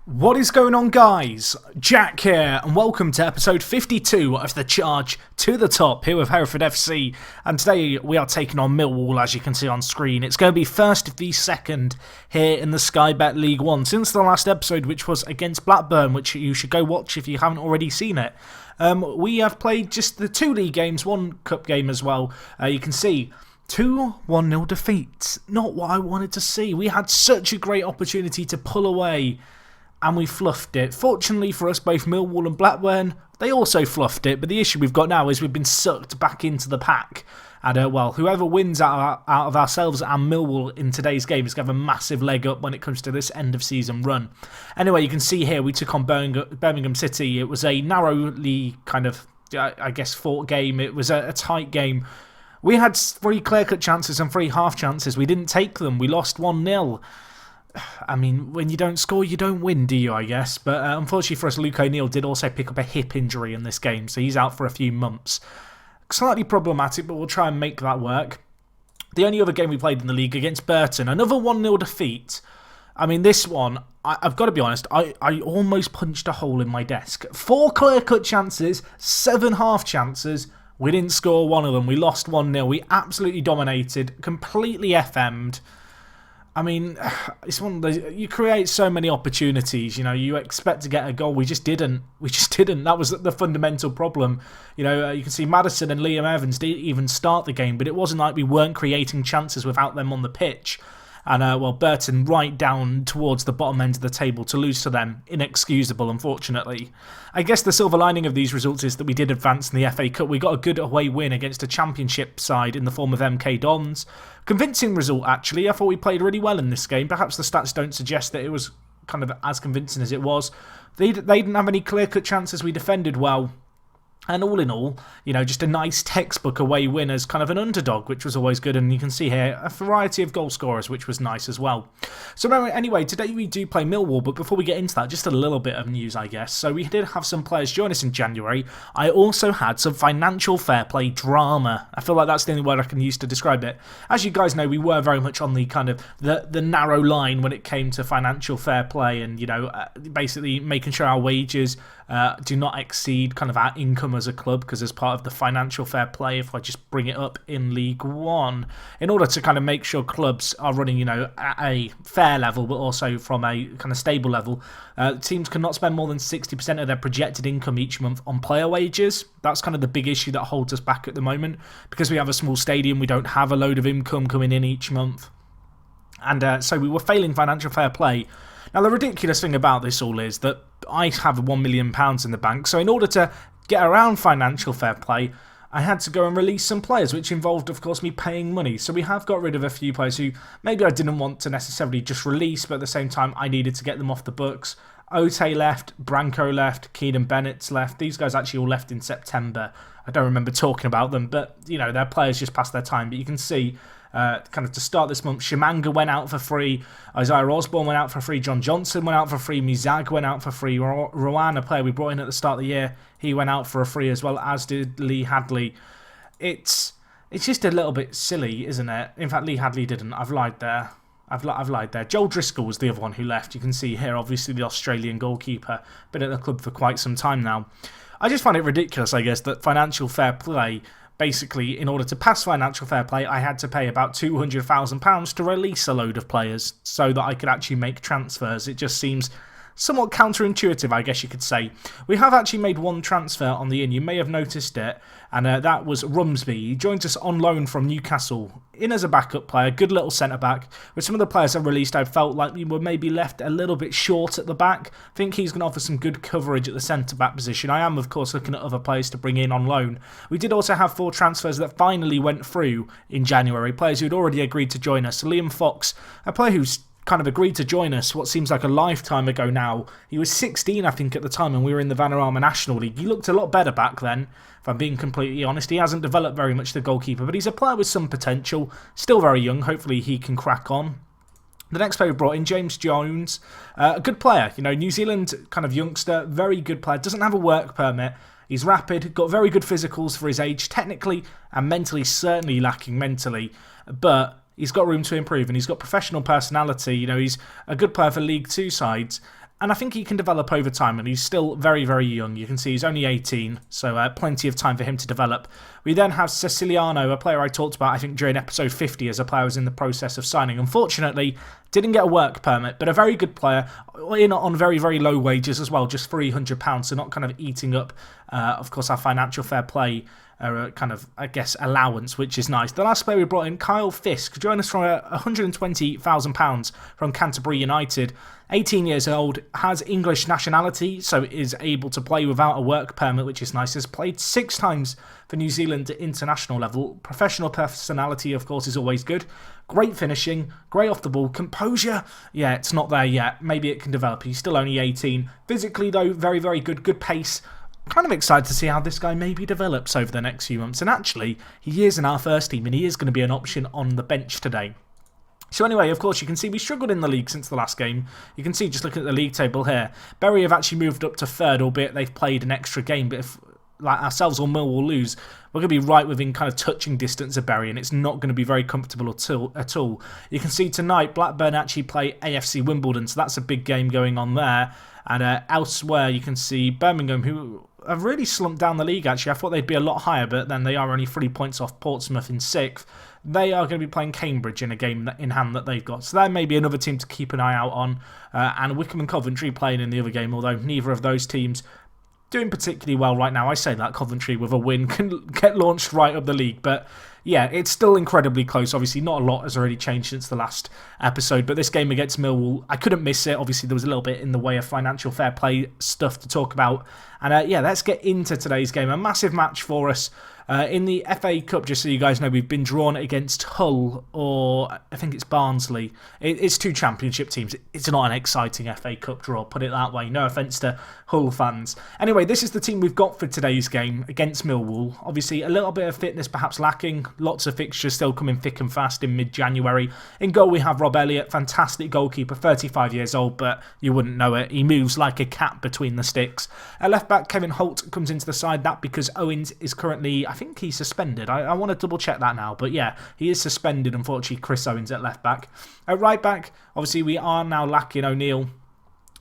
What is going on, guys? Jack here, and welcome to episode 52 of the Charge to the Top here with Hereford FC. And today we are taking on Millwall, as you can see on screen. It's going to be first v second here in the Sky Bet League One since the last episode, which was against Blackburn, which you should go watch if you haven't already seen it. We have played just the two league games, one cup game as well. You can see 2 1-0 defeats. Not what I wanted to see. We had such a great opportunity to pull away, and we fluffed it. Fortunately for us, both Millwall and Blackburn, they also fluffed it. But the issue we've got now is we've been sucked back into the pack. And, well, whoever wins out of ourselves and Millwall in today's game is going to have a massive leg up when it comes to this end-of-season run. Anyway, you can see here we took on Birmingham City. It was a narrowly kind of, I guess, fought game. It was a tight game. We had 3 clear-cut chances and 3 half chances. We didn't take them. We lost 1-0. I mean, when you don't score, you don't win, do you, I guess? But unfortunately for us, Luke O'Neill did also pick up a hip injury in this game, so he's out for a few months. Slightly problematic, but we'll try and make that work. The only other game we played in the league against Burton, another 1-0 defeat. I mean, this one, I've got to be honest, I almost punched a hole in my desk. 4 clear-cut chances, 7 half chances. We didn't score one of them. We lost 1-0. We absolutely dominated, completely FM'd. I mean, it's one of those, you create so many opportunities, you know, you expect to get a goal. We just didn't. That was the fundamental problem. You know, you can see Maddison and Liam Evans didn't even start the game, but it wasn't like we weren't creating chances without them on the pitch. And, well, Burton right down towards the bottom end of the table to lose to them. Inexcusable, unfortunately. I guess the silver lining of these results is that we did advance in the FA Cup. We got a good away win against a championship side in the form of MK Dons. Convincing result, actually. I thought we played really well in this game. Perhaps the stats don't suggest that it was kind of as convincing as it was. They didn't have any clear-cut chances. We defended well. And all in all, you know, just a nice textbook away win as kind of an underdog, which was always good. And you can see here a variety of goal scorers, which was nice as well. So anyway, today we do play Millwall. But before we get into that, just a little bit of news, I guess. So we did have some players join us in January. I also had some financial fair play drama. I feel like that's the only word I can use to describe it. As you guys know, we were very much on the kind of the narrow line when it came to financial fair play. And, you know, basically making sure our wages do not exceed kind of our income as a club, because as part of the financial fair play, if I just bring it up in League One, in order to kind of make sure clubs are running, you know, at a fair level, but also from a kind of stable level, teams cannot spend more than 60% of their projected income each month on player wages. That's kind of the big issue that holds us back at the moment. Because we have a small stadium, we don't have a load of income coming in each month. And so we were failing financial fair play. Now, the ridiculous thing about this all is that I have £1 million in the bank, so in order to get around financial fair play, I had to go and release some players, which involved, of course, me paying money. So we have got rid of a few players who maybe I didn't want to necessarily just release, but at the same time, I needed to get them off the books. Ote left, Branco left, Keenan Bennett's left. These guys actually all left in September. I don't remember talking about them, but, you know, their players just passed their time. But you can see, kind of to start this month, Shimanga went out for free, Isaiah Osborne went out for free, John Johnson went out for free, Mizag went out for free, Rowan, a player we brought in at the start of the year, he went out for a free as well, as did Lee Hadley. It's just a little bit silly, isn't it? In fact, Lee Hadley didn't. I've lied there. I've lied there. Joel Driscoll was the other one who left. You can see here, obviously, the Australian goalkeeper. Been at the club for quite some time now. I just find it ridiculous, I guess, that financial fair play, basically, in order to pass financial fair play, I had to pay about £200,000 to release a load of players so that I could actually make transfers. It just seems somewhat counterintuitive, I guess you could say. We have actually made one transfer on the in. You may have noticed it, and that was Rumsby. He joined us on loan from Newcastle, in as a backup player, good little centre-back. With some of the players I've released, I felt like we were maybe left a little bit short at the back. I think he's going to offer some good coverage at the centre-back position. I am, of course, looking at other players to bring in on loan. We did also have 4 transfers that finally went through in January, players who had already agreed to join us. Liam Fox, a player who's kind of agreed to join us what seems like a lifetime ago now. He was 16, I think, at the time, and we were in the Vanarama National League. He looked a lot better back then, if I'm being completely honest. He hasn't developed very much, the goalkeeper, but he's a player with some potential. Still very young. Hopefully he can crack on. The next player we brought in, James Jones, a good player. You know, New Zealand kind of youngster, very good player. Doesn't have a work permit. He's rapid, got very good physicals for his age. Technically and mentally, certainly lacking mentally, but he's got room to improve, and he's got professional personality. You know, he's a good player for League Two sides. And I think he can develop over time, and he's still very, very young. You can see he's only 18, so plenty of time for him to develop. We then have Siciliano, a player I talked about, I think, during episode 50, as a player I was in the process of signing. Unfortunately, didn't get a work permit, but a very good player, in on very, very low wages as well, just £300, so not kind of eating up, of course, our financial fair play kind of, I guess, allowance, which is nice. The last player we brought in, Kyle Fisk, joined us for £120,000 from Canterbury United. 18 years old, has English nationality, so is able to play without a work permit, which is nice. Has played 6 times for New Zealand at international level. Professional personality, of course, is always good. Great finishing, great off the ball. Composure, yeah, it's not there yet. Maybe it can develop. He's still only 18. Physically, though, very, very good. Good pace. Kind of excited to see how this guy maybe develops over the next few months. And actually, he is in our first team, and he is going to be an option on the bench today. So anyway, of course, you can see we struggled in the league since the last game. You can see, just looking at the league table here, Bury have actually moved up to 3rd, albeit they've played an extra game. But if, like ourselves or Millwall lose, we're going to be right within kind of touching distance of Bury, and it's not going to be very comfortable at all. You can see tonight, Blackburn actually play AFC Wimbledon, so that's a big game going on there. And elsewhere, you can see Birmingham, who have really slumped down the league, actually. I thought they'd be a lot higher, but then they are only 3 points off Portsmouth in 6th. They are going to be playing Cambridge in a game in hand that they've got. So that may be another team to keep an eye out on. And Wycombe and Coventry playing in the other game, although neither of those teams doing particularly well right now. I say that Coventry with a win can get launched right up the league, but yeah, it's still incredibly close. Obviously, not a lot has already changed since the last episode, but this game against Millwall, I couldn't miss it. Obviously, there was a little bit in the way of financial fair play stuff to talk about. And yeah, let's get into today's game. A massive match for us. In the FA Cup, just so you guys know, we've been drawn against Hull, or I think it's Barnsley. It's 2 championship teams. It's not an exciting FA Cup draw, put it that way. No offence to Hull fans. Anyway, this is the team we've got for today's game against Millwall. Obviously, a little bit of fitness perhaps lacking. Lots of fixtures still coming thick and fast in mid-January. In goal, we have Rob Elliott, fantastic goalkeeper, 35 years old, but you wouldn't know it. He moves like a cat between the sticks. At left-back, Kevin Holt comes into the side. That because Owens is currently, I think he's suspended. I want to double check that now. But yeah, he is suspended, unfortunately, Chris Owens at left back. At right back, obviously we are now lacking O'Neill.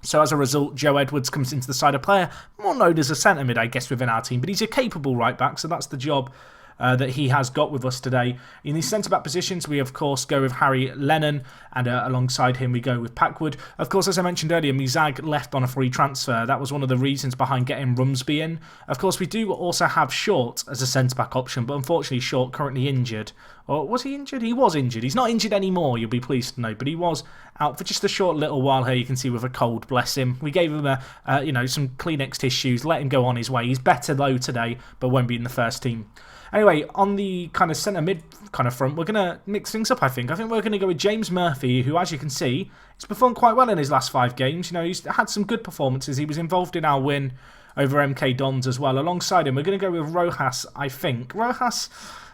So as a result, Joe Edwards comes into the side, a player more known as a centre mid, I guess, within our team. But he's a capable right back, so that's the job that he has got with us today. In the centre-back positions, we of course go with Harry Lennon, and alongside him we go with Packwood. Of course, as I mentioned earlier, Mizag left on a free transfer. That was one of the reasons behind getting Rumsby in. Of course, we do also have Short as a centre-back option, but unfortunately Short currently injured. Or was he injured? He was injured. He's not injured anymore, you'll be pleased to know, but he was out for just a short little while here, you can see, with a cold, bless him. We gave him some Kleenex tissues, let him go on his way. He's better though today, but won't be in the first team. Anyway, on the kind of centre-mid kind of front, we're going to mix things up, I think. I think we're going to go with James Murphy, who, as you can see, has performed quite well in his last 5 games. You know, he's had some good performances. He was involved in our win over MK Dons as well. Alongside him, we're going to go with Rojas, I think. Rojas,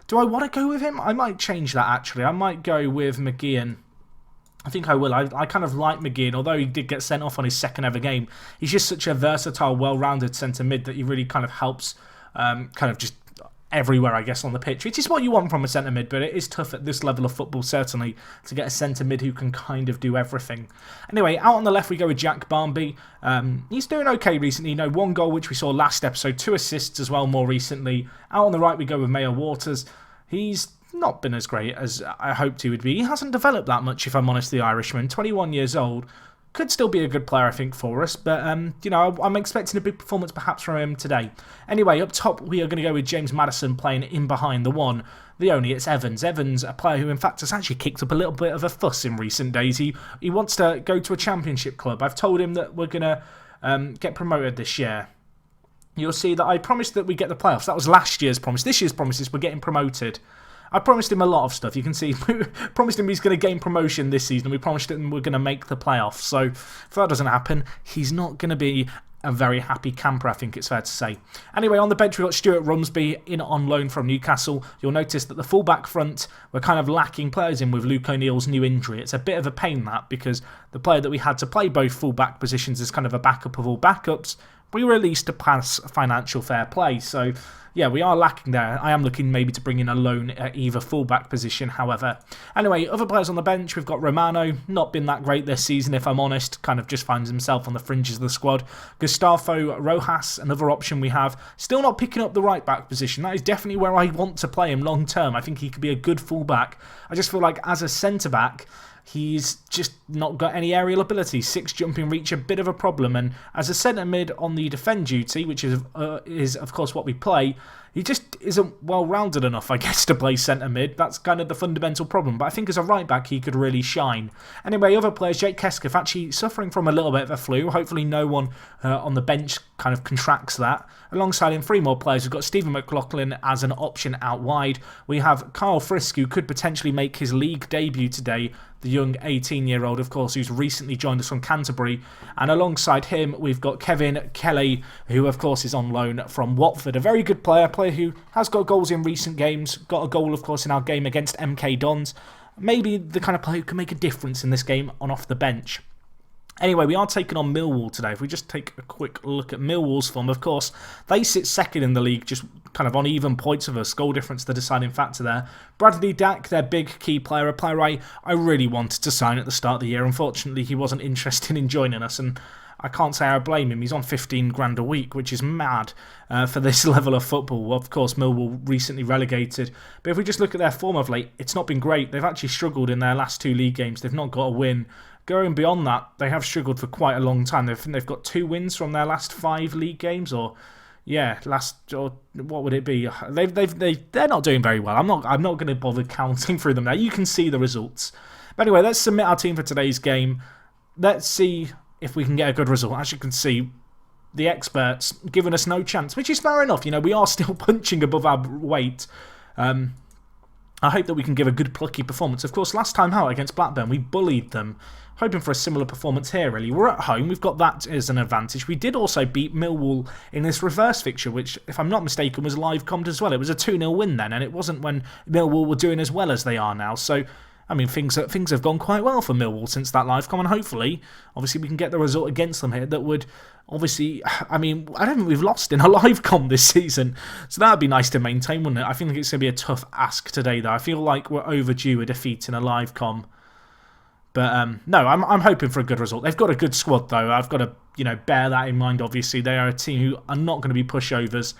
do I want to go with him? I might change that, actually. I might go with McGeehan. I think I will. I kind of like McGeehan, although he did get sent off on his 2nd ever game. He's just such a versatile, well-rounded centre-mid that he really kind of helps kind of just everywhere, I guess, on the pitch, which is what you want from a centre-mid, but it is tough at this level of football, certainly, to get a centre-mid who can kind of do everything. Anyway, out on the left, we go with Jack Barmby. He's doing okay recently. You know, 1 goal, which we saw last episode, 2 assists as well more recently. Out on the right, we go with Mayor Waters. He's not been as great as I hoped he would be. He hasn't developed that much, if I'm honest, the Irishman. 21 years old. Could still be a good player, I think, for us. But, you know, I'm expecting a big performance perhaps from him today. Anyway, up top, we are going to go with James Maddison playing in behind the one. The only, it's Evans. Evans, a player who, in fact, has actually kicked up a little bit of a fuss in recent days. He wants to go to a championship club. I've told him that we're going to get promoted this year. You'll see that I promised that we get the playoffs. That was last year's promise. This year's promise is we're getting promoted. I promised him a lot of stuff. You can see, we promised him he's going to gain promotion this season. We promised him we're going to make the playoffs. So if that doesn't happen, he's not going to be a very happy camper, I think it's fair to say. Anyway, on the bench, we've got Stuart Rumsby in on loan from Newcastle. You'll notice that the full-back front, we're kind of lacking players in with Luke O'Neill's new injury. It's a bit of a pain, that, because the player that we had to play both full-back positions is kind of a backup of all backups. we were at least to pass financial fair play. So yeah, we are lacking there. I am looking maybe to bring in a loan at either fullback position, however. Anyway, other players on the bench, we've got Romano, not been that great this season, if I'm honest, kind of just finds himself on the fringes of the squad. Gustavo Rojas, another option we have, still not picking up the right back position. That is definitely where I want to play him long term. I think he could be a good fullback. I just feel like as a centre-back, he's just not got any aerial ability. 6 jumping reach, a bit of a problem. And as a centre mid on the defend duty, which is of course what we play, he just isn't well-rounded enough, I guess, to play centre mid. That's kind of the fundamental problem. But I think as a right back, he could really shine. Anyway, other players, Jake Kesketh actually suffering from a little bit of a flu. Hopefully no one on the bench kind of contracts that. Alongside him, 3 more players. We've got Stephen McLaughlin as an option out wide. We have Kyle Frisk, who could potentially make his league debut today. The young 18-year-old, of course, who's recently joined us from Canterbury. And alongside him, we've got Kevin Kelly, who, of course, is on loan from Watford. A very good player who has got goals in recent games. Got a goal, of course, in our game against MK Dons. Maybe the kind of player who can make a difference in this game on off the bench. Anyway, we are taking on Millwall today. If we just take a quick look at Millwall's form, of course, they sit second in the league, just kind of on even points of us. Goal difference, the deciding factor there. Bradley Dack, their big key player, a player I really wanted to sign at the start of the year. Unfortunately, he wasn't interested in joining us, and I can't say I blame him. He's on 15 grand a week, which is mad for this level of football. Of course, Millwall recently relegated. But if we just look at their form of late, it's not been great. They've actually struggled in their last 2 league games. They've not got a win. Going beyond that, they have struggled for quite a long time. They've got 2 wins from their last 5 league games, or what would it be? They're not doing very well. I'm not going to bother counting through them now. You can see the results. But anyway, let's submit our team for today's game. Let's see if we can get a good result. As you can see, the experts giving us no chance, which is fair enough. You know, we are still punching above our weight. I hope that we can give a good plucky performance. Of course, last time out against Blackburn, we bullied them. Hoping for a similar performance here, really. We're at home. We've got that as an advantage. We did also beat Millwall in this reverse fixture, which, if I'm not mistaken, was live commed as well. It was a 2-0 win then, and it wasn't when Millwall were doing as well as they are now. So, I mean, things have gone quite well for Millwall since that live com, and hopefully, obviously, we can get the result against them here that would, obviously, I mean, I don't think we've lost in a live com this season, so that would be nice to maintain, wouldn't it? I think it's going to be a tough ask today, though. I feel like we're overdue a defeat in a live com. But no, I'm hoping for a good result. They've got a good squad, though. I've got to, bear that in mind, obviously. They are a team who are not going to be pushovers.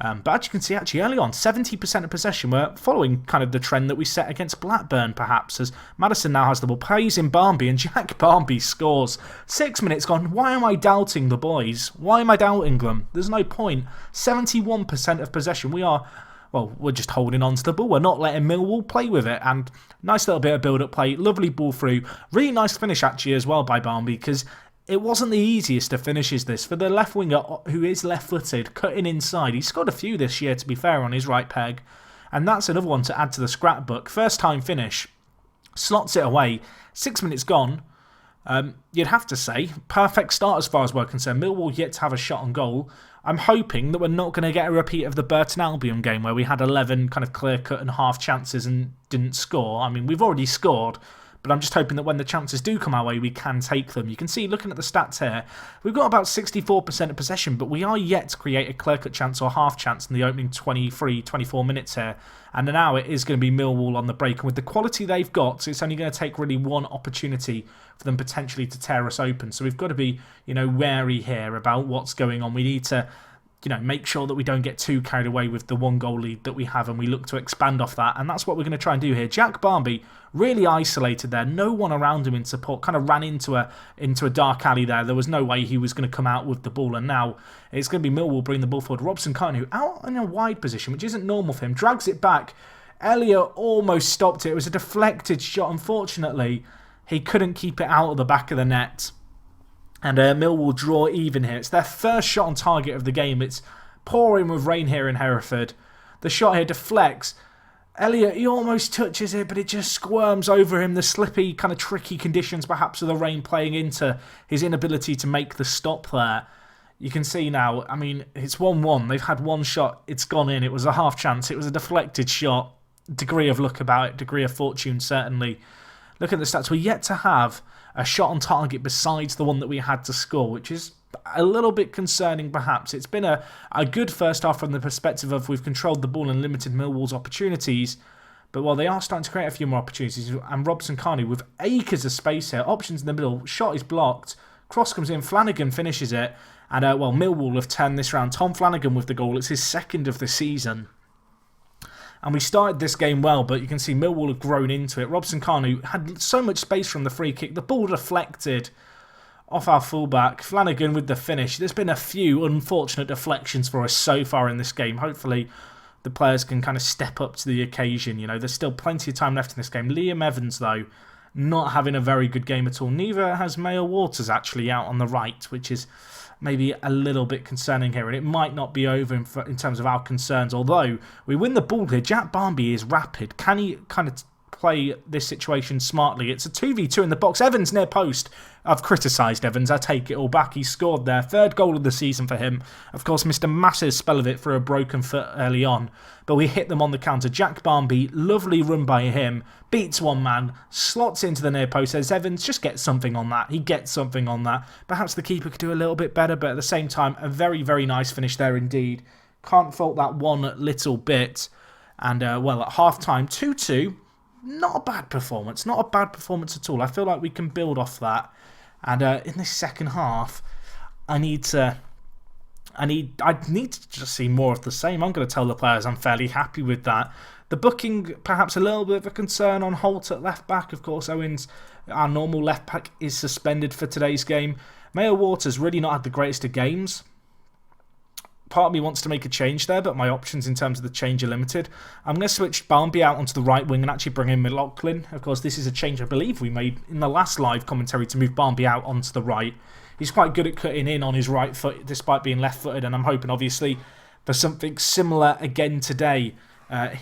But as you can see, actually, early on, 70% of possession. We're following kind of the trend that we set against Blackburn, perhaps, as Maddison now has the ball, plays in Barmby, and Jack Barmby scores. 6 minutes gone. Why am I doubting the boys? Why am I doubting them? There's no point. 71% of possession. We're just holding on to the ball. We're not letting Millwall play with it. And nice little bit of build-up play. Lovely ball through. Really nice finish, actually, as well by Barmby, because it wasn't the easiest of finishes, this. For the left winger, who is left-footed, cutting inside. He's scored a few this year, to be fair, on his right peg. And that's another one to add to the scrapbook. First-time finish. Slots it away. 6 minutes gone. You'd have to say, perfect start as far as we're concerned. Millwall yet to have a shot on goal. I'm hoping that we're not going to get a repeat of the Burton Albion game where we had 11 kind of clear-cut and half chances and didn't score. I mean, we've already scored, but I'm just hoping that when the chances do come our way, we can take them. You can see, looking at the stats here, we've got about 64% of possession, but we are yet to create a clear-cut chance or half chance in the opening 23, 24 minutes here. And now it is going to be Millwall on the break. And with the quality they've got, it's only going to take really one opportunity for them potentially to tear us open. So we've got to be, wary here about what's going on. We need to, make sure that we don't get too carried away with the 1-goal lead that we have, and we look to expand off that. And that's what we're going to try and do here. Jack Barmby, really isolated there. No one around him in support. Kind of ran into a dark alley there. There was no way he was going to come out with the ball. And now it's going to be Millwall bringing the ball forward. Robson Carton, who out in a wide position, which isn't normal for him, drags it back. Elliott almost stopped it. It was a deflected shot. Unfortunately, he couldn't keep it out of the back of the net. And Millwall draw even here. It's their first shot on target of the game. It's pouring with rain here in Hereford. The shot here deflects. Elliott, he almost touches it, but it just squirms over him. The slippy, kind of tricky conditions, perhaps, of the rain playing into his inability to make the stop there. You can see now, I mean, it's 1-1. They've had one shot. It's gone in. It was a half chance. It was a deflected shot. Degree of luck about it. Degree of fortune, certainly. Look at the stats. We're yet to have a shot on target besides the one that we had to score, which is a little bit concerning perhaps. It's been a good first half from the perspective of we've controlled the ball and limited Millwall's opportunities. But while they are starting to create a few more opportunities, and Robson Carney with acres of space here, options in the middle, shot is blocked, cross comes in, Flanagan finishes it, and Millwall have turned this round. Tom Flanagan with the goal, it's his second of the season. And we started this game well, but you can see Millwall have grown into it. Robson Carney had so much space from the free kick, the ball deflected off our fullback. Flanagan with the finish. There's been a few unfortunate deflections for us so far in this game. Hopefully the players can kind of step up to the occasion. You know, there's still plenty of time left in this game. Liam Evans, though, not having a very good game at all. Neither has Mayo Waters actually out on the right, which is maybe a little bit concerning here. And it might not be over in terms of our concerns. Although we win the ball here. Jack Barmby is rapid. Can he kind of play this situation smartly? It's a 2v2 in the box. Evans near post. I've criticised Evans. I take it all back. He scored there. Third goal of the season for him. Of course, missed a massive spell of it for a broken foot early on. But we hit them on the counter. Jack Barmby, lovely run by him. Beats one man. Slots into the near post. Says Evans, just get something on that. He gets something on that. Perhaps the keeper could do a little bit better. But at the same time, a very, very nice finish there indeed. Can't fault that one little bit. And, at half-time, 2-2. Not a bad performance. Not a bad performance at all. I feel like we can build off that. And in this second half, I need to just see more of the same. I'm going to tell the players I'm fairly happy with that. The booking, perhaps a little bit of a concern on Holt at left back. Of course, Owens, our normal left back, is suspended for today's game. Mayo Waters really not had the greatest of games. Part of me wants to make a change there, but my options in terms of the change are limited. I'm going to switch Barmby out onto the right wing and actually bring in McLaughlin. Of course, this is a change I believe we made in the last live commentary to move Barmby out onto the right. He's quite good at cutting in on his right foot despite being left-footed, and I'm hoping, obviously, for something similar again today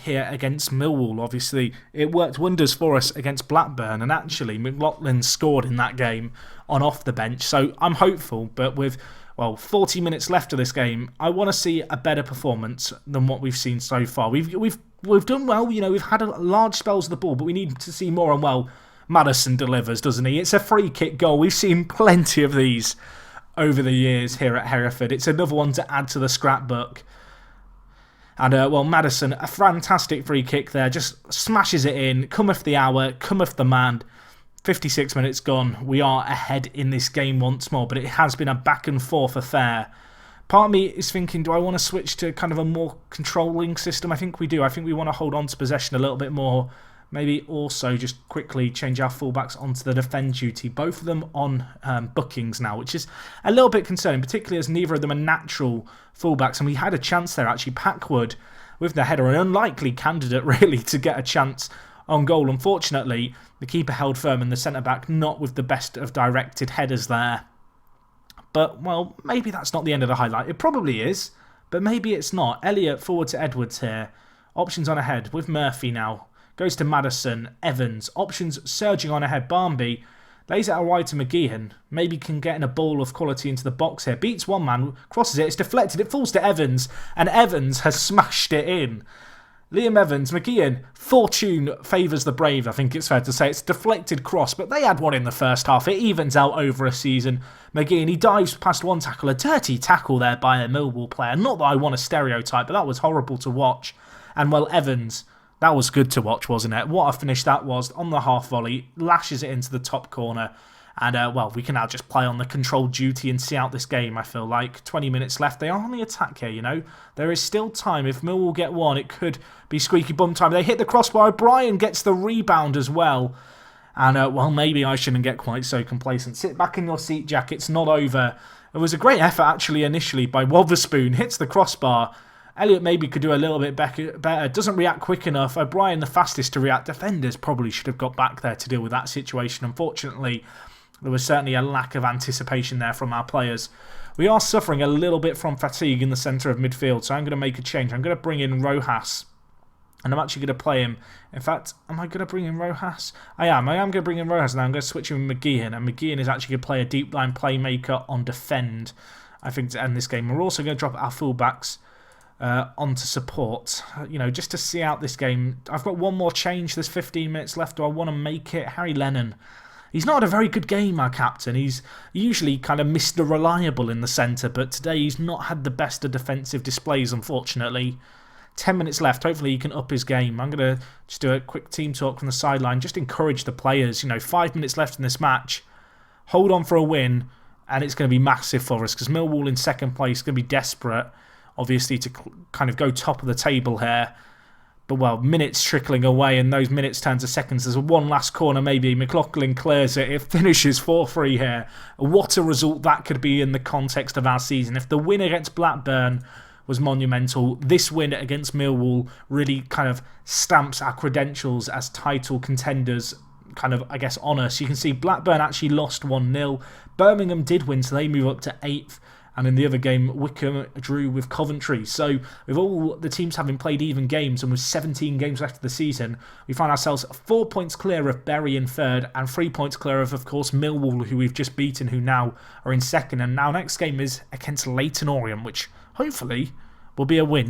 here against Millwall. Obviously, it worked wonders for us against Blackburn, and actually, McLaughlin scored in that game on off the bench. So I'm hopeful, but with 40 minutes left of this game, I want to see a better performance than what we've seen so far. We've done well, you know, we've had large spells of the ball, but we need to see more, and Maddison delivers, doesn't he? It's a free kick goal. We've seen plenty of these over the years here at Hereford. It's another one to add to the scrapbook. And, Maddison, a fantastic free kick there, just smashes it in, cometh the hour, cometh the man. 56 minutes gone. We are ahead in this game once more, but it has been a back and forth affair. Part of me is thinking, do I want to switch to kind of a more controlling system? I think we do. I think we want to hold on to possession a little bit more. Maybe also just quickly change our fullbacks onto the defend duty. Both of them on bookings now, which is a little bit concerning, particularly as neither of them are natural fullbacks. And we had a chance there, actually. Packwood with the header, an unlikely candidate, really, to get a chance on goal. Unfortunately, the keeper held firm and the centre-back not with the best of directed headers there. But, maybe that's not the end of the highlight. It probably is, but maybe it's not. Elliott forward to Edwards here. Options on ahead with Murphy now. Goes to Maddison, Evans. Options surging on ahead. Barmby lays it out wide to McGeehan. Maybe can get in a ball of quality into the box here. Beats one man, crosses it, it's deflected, it falls to Evans, and Evans has smashed it in. Liam Evans, McGeehan, fortune favours the brave, I think it's fair to say. It's a deflected cross, but they had one in the first half. It evens out over a season. McGeehan, he dives past one tackle. A dirty tackle there by a Millwall player. Not that I want to stereotype, but that was horrible to watch. And, Evans, that was good to watch, wasn't it? What a finish that was on the half volley. Lashes it into the top corner. And, we can now just play on the control duty and see out this game, I feel like. 20 minutes left. They are on the attack here, you know. There is still time. If Millwall get one, it could be squeaky bum time. They hit the crossbar. O'Brien gets the rebound as well. And, maybe I shouldn't get quite so complacent. Sit back in your seat, Jack. It's not over. It was a great effort, actually, initially by Wotherspoon. Hits the crossbar. Elliott maybe could do a little bit better. Doesn't react quick enough. O'Brien, the fastest to react. Defenders probably should have got back there to deal with that situation. Unfortunately, there was certainly a lack of anticipation there from our players. We are suffering a little bit from fatigue in the centre of midfield, so I'm going to make a change. I'm going to bring in Rojas, and I'm actually going to play him. In fact, am I going to bring in Rojas? I am going to bring in Rojas now. I'm going to switch him with McGeehan, and McGeehan is actually going to play a deep line playmaker on defend, I think, to end this game. We're also going to drop our fullbacks onto support, you know, just to see out this game. I've got one more change. There's 15 minutes left. Do I want to make it? Harry Lennon. He's not had a very good game, our captain. He's usually kind of Mr. Reliable in the centre, but today he's not had the best of defensive displays, unfortunately. 10 minutes left. Hopefully he can up his game. I'm going to just do a quick team talk from the sideline. Just encourage the players. 5 minutes left in this match. Hold on for a win, and it's going to be massive for us because Millwall in second place is going to be desperate, obviously, to kind of go top of the table here. But, well, minutes trickling away, and those minutes turn to seconds. There's one last corner, maybe. McLaughlin clears it. It finishes 4-3 here. What a result that could be in the context of our season. If the win against Blackburn was monumental, this win against Millwall really kind of stamps our credentials as title contenders, kind of, I guess, on us. You can see Blackburn actually lost 1-0. Birmingham did win, so they move up to 8th. And in the other game, Wickham drew with Coventry. So with all the teams having played even games and with 17 games left of the season, we find ourselves 4 points clear of Bury in third and 3 points clear of course, Millwall, who we've just beaten, who now are in second. And now next game is against Leyton Orient, which hopefully will be a win.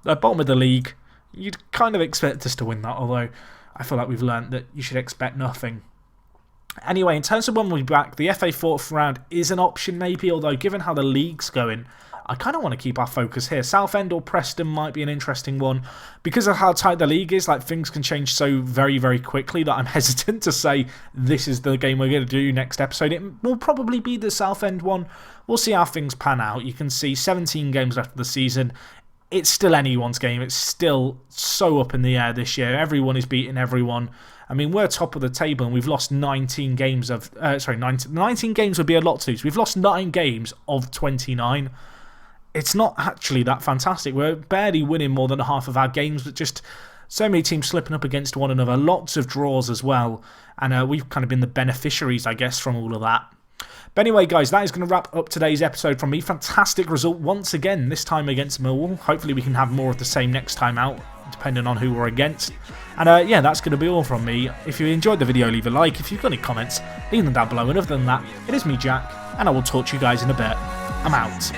The bottom of the league, you'd kind of expect us to win that, although I feel like we've learnt that you should expect nothing. Anyway, in terms of when we'll be back, the FA 4th round is an option maybe, although given how the league's going, I kind of want to keep our focus here. Southend or Preston might be an interesting one. Because of how tight the league is, things can change so very, very quickly that I'm hesitant to say this is the game we're going to do next episode. It will probably be the Southend one. We'll see how things pan out. You can see 17 games left of the season. It's still anyone's game. It's still so up in the air this year. Everyone is beating everyone. I mean, we're top of the table and we've lost 19 games of... 19 games would be a lot to lose. We've lost 9 games of 29. It's not actually that fantastic. We're barely winning more than half of our games, but just so many teams slipping up against one another. Lots of draws as well. And we've kind of been the beneficiaries, I guess, from all of that. But anyway, guys, that is going to wrap up today's episode from me. Fantastic result once again, this time against Millwall. Hopefully we can have more of the same next time out, depending on who we're against. And yeah, that's going to be all from me. If you enjoyed the video, leave a like. If you've got any comments, leave them down below. And other than that, it is me, Jack, and I will talk to you guys in a bit. I'm out.